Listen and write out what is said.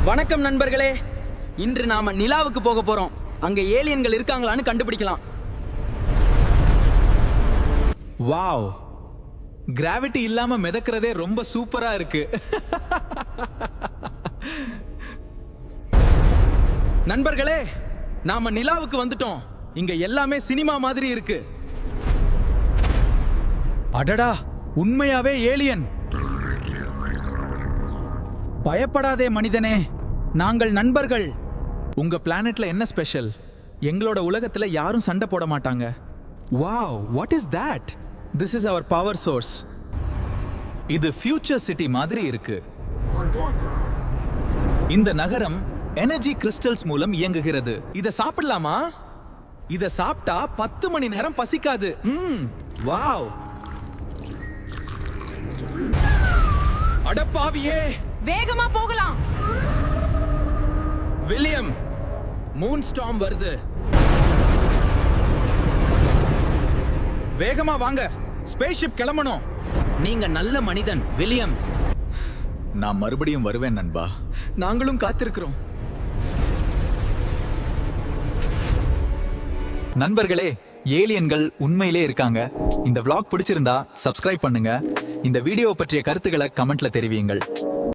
வணக்கம் நண்பர்களே. இன்று நாம நிலாவுக்கு போக போறோம். அங்க ஏலியன்கள் இருக்காங்களான்னு கண்டுபிடிக்கலாம். வாவ், கிராவிட்டி இல்லாம மிதக்கிறதே ரொம்ப சூப்பரா இருக்கு. நண்பர்களே, நாம நிலாவுக்கு வந்துட்டோம். இங்க எல்லாமே சினிமா மாதிரி இருக்கு. அடடா, உண்மையாவே ஏலியன். பயப்படாதே மனிதனே, நாங்கள் நண்பர்கள். உங்க பிளானெட்ல என்ன ஸ்பெஷல்? எங்களோட உலகத்துல யாரும் சண்டை போட மாட்டாங்க. Wow, what is that? This is our power source. இது ஃபியூச்சர் சிட்டி மாதிரி இருக்கு. இந்த நகரம் எனர்ஜி கிறிஸ்டல்ஸ் மூலம் இயங்குகிறது. இத சாப்பிடலாமா? இத சாப்பிட்டா 10 மணி நேரம் பசிக்காது. வாவ். அடப்பாவியே, வேகமா போகலாம். வில்லியம், மூன் ஸ்டார்ம் வருது. வேகமா வாங்க, ஸ்பேஸ்ஷிப் கிளம்பணும். நீங்க நல்ல மனிதன் வில்லியம். நான் மறுபடியும் வருவேன் நண்பா. நாங்களும் காத்திருக்கிறோம். நண்பர்களே, ஏலியன்கள் உண்மையிலே இருக்காங்க. இந்த vlog பிடிச்சிருந்தா சப்ஸ்கிரைப் பண்ணுங்க. இந்த வீடியோ பற்றிய கருத்துக்களை கமெண்ட்ல தெரிவியுங்கள்.